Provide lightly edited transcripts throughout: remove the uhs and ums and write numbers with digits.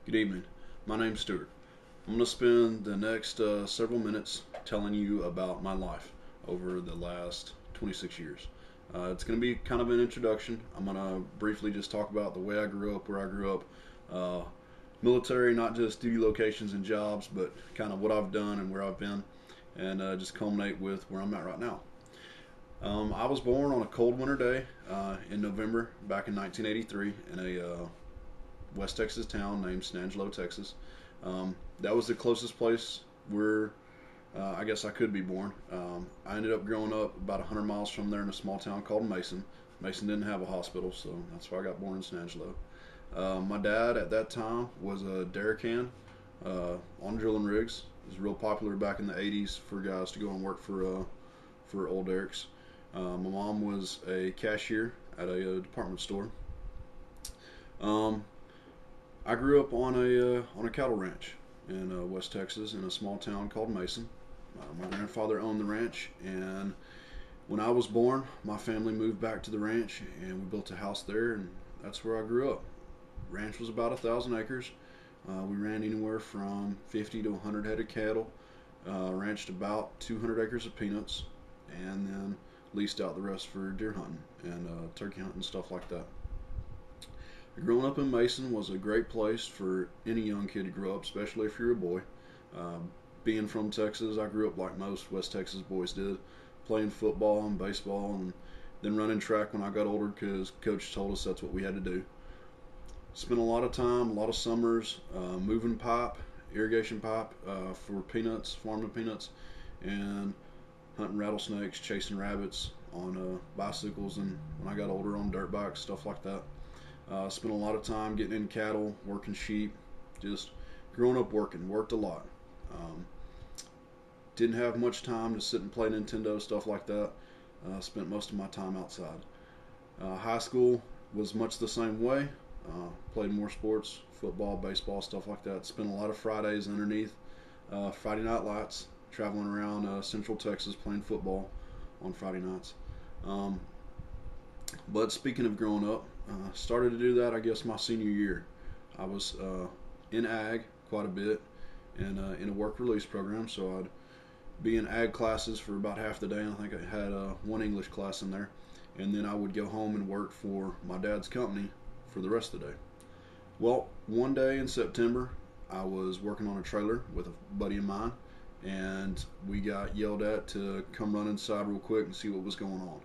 Good evening. My name's Stuart. I'm going to spend the next several minutes telling you about my life over the last 26 years. It's going to be kind of an introduction. I'm going to briefly just talk about the way I grew up, where I grew up, uh, military, not just duty locations and jobs, but kind of what I've done and where I've been, and just culminate with where I'm at right now. I was born on a cold winter day in November back in 1983 in a West Texas town named Snangelo, Texas. That was the closest place where I guess I could be born. I ended up growing up about 100 miles from there in a small town called Mason. Mason didn't have a hospital, so that's why I got born in Snangelo. My dad at that time was a derrick hand on drilling rigs. It was real popular back in the 80s for guys to go and work for old derricks. My mom was a cashier at a department store. Um, I grew up on a cattle ranch in West Texas in a small town called Mason. My grandfather owned the ranch, and when I was born, my family moved back to the ranch, and we built a house there, and that's where I grew up. Ranch was about 1,000 acres. We ran anywhere from 50 to 100 head of cattle, ranched about 200 acres of peanuts, and then leased out the rest for deer hunting and turkey hunting, stuff like that. Growing up in Mason was a great place for any young kid to grow up, especially if you're a boy. Being from Texas, I grew up like most West Texas boys did, playing football and baseball, and then running track when I got older because coach told us that's what we had to do. Spent a lot of time, a lot of summers moving pipe, irrigation pipe for peanuts, farming peanuts, and hunting rattlesnakes, chasing rabbits on bicycles, and when I got older on dirt bikes, stuff like that. Spent a lot of time getting in cattle, working sheep, just growing up working, worked a lot. Um, didn't have much time to sit and play Nintendo, stuff like that. Spent most of my time outside. High school was much the same way. Played more sports, football, baseball, stuff like that. Spent a lot of Fridays underneath Friday night lights, traveling around Central Texas playing football on Friday nights. Um, but speaking of growing up, started to do that I guess my senior year. I was in ag quite a bit and in a work release program, so I'd be in ag classes for about half the day. And I think I had one English class in there, and then I would go home and work for my dad's company for the rest of the day. Well, one day in September, I was working on a trailer with a buddy of mine, and we got yelled at to come run inside real quick and see what was going on.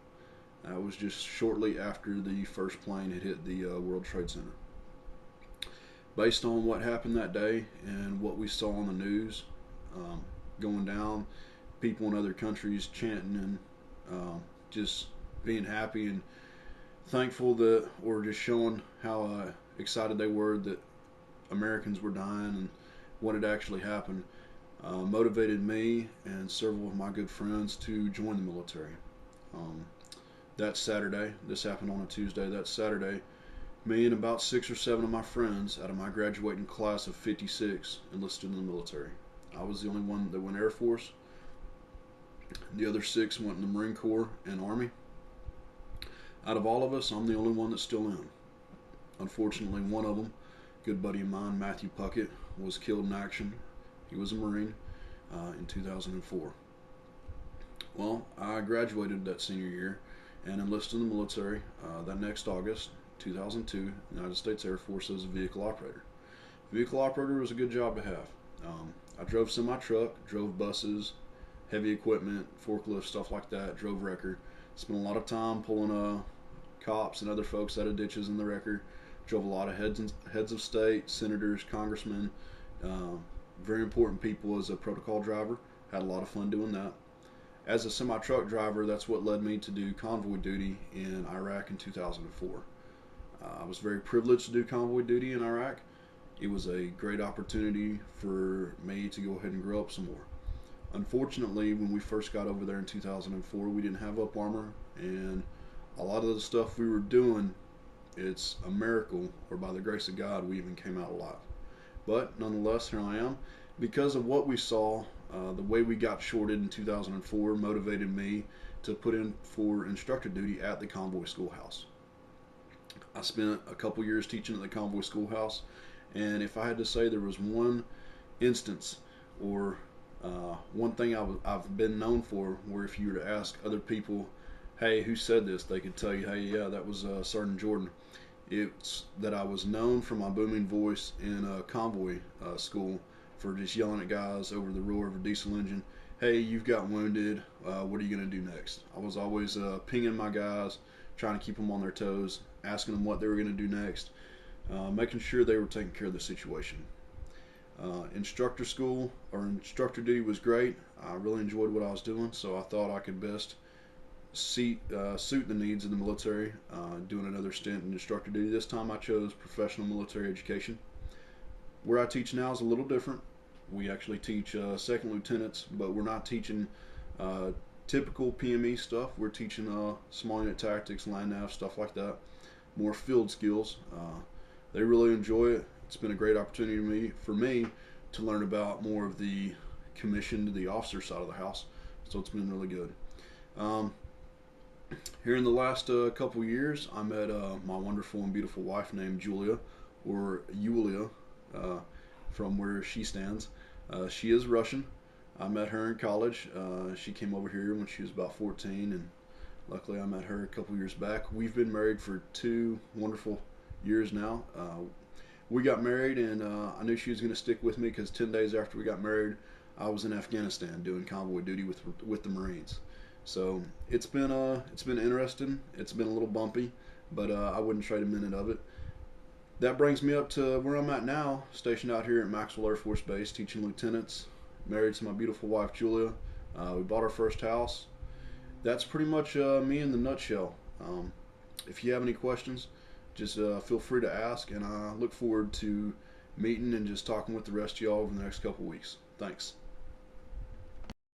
That was just shortly after the first plane had hit the World Trade Center. Based on what happened that day and what we saw on the news um, going down, people in other countries chanting and just being happy and thankful that, or just showing how excited they were that Americans were dying and what had actually happened, motivated me and several of my good friends to join the military. Um, that Saturday, this happened on a Tuesday, that Saturday, me and about 6 or 7 of my friends out of my graduating class of 56 enlisted in the military. I was the only one that went Air Force. The other 6 went in the Marine Corps and Army. Out of all of us, I'm the only one that's still in. Unfortunately, one of them, a good buddy of mine, Matthew Puckett, was killed in action. He was a Marine in 2004. Well, I graduated that senior year and enlisted in the military that next August, 2002, United States Air Force as a vehicle operator. Vehicle operator was a good job to have. I drove semi truck, drove buses, heavy equipment, forklift, stuff like that, drove wrecker. Spent a lot of time pulling cops and other folks out of ditches in the wrecker. Drove a lot of heads of state, senators, congressmen, uh, very important people as a protocol driver. Had a lot of fun doing that. As a semi truck driver, that's what led me to do convoy duty in Iraq in 2004. I was very privileged to do convoy duty in Iraq. It was a great opportunity for me to go ahead and grow up some more. Unfortunately, when we first got over there in 2004, we didn't have up armor, and a lot of the stuff we were doing, it's a miracle, or by the grace of God, we even came out alive. But nonetheless, here I am. Because of what we saw, the way we got shorted in 2004 motivated me to put in for instructor duty at the convoy schoolhouse. I spent a couple years teaching at the convoy schoolhouse, And if I had to say there was one instance or one thing I've been known for, where if you were to ask other people, hey, who said this, they could tell you, hey, yeah, that was Sergeant Jordan. It's that I was known for my booming voice in convoy school for just yelling at guys over the roar of a diesel engine. Hey, you've got wounded. What are you going to do next? I was always pinging my guys, trying to keep them on their toes, asking them what they were going to do next, making sure they were taking care of the situation. Instructor school or instructor duty was great. I really enjoyed what I was doing, so I thought I could best suit the needs of the military. Doing another stint in instructor duty. This time I chose professional military education. Where I teach now is a little different. We actually teach second lieutenants, but we're not teaching typical PME stuff. We're teaching small unit tactics, land nav, stuff like that. More field skills. They really enjoy it. It's been a great opportunity for me to learn about more of the commissioned, the officer side of the house. So it's been really good. Here in the last couple years, I met my wonderful and beautiful wife named Julia, or Yulia, from where she stands. She is Russian. I met her in college. She came over here when she was about 14, and luckily I met her a couple years back. We've been married for 2 wonderful years now. We got married, and I knew she was going to stick with me because 10 days after we got married, I was in Afghanistan doing convoy duty with the Marines. So it's been interesting. It's been a little bumpy, but I wouldn't trade a minute of it. That brings me up to where I'm at now, stationed out here at Maxwell Air Force Base, teaching lieutenants. Married to my beautiful wife Julia. We bought our first house. That's pretty much me in the nutshell. If you have any questions, just feel free to ask, and I look forward to meeting and just talking with the rest of y'all over the next couple weeks. Thanks.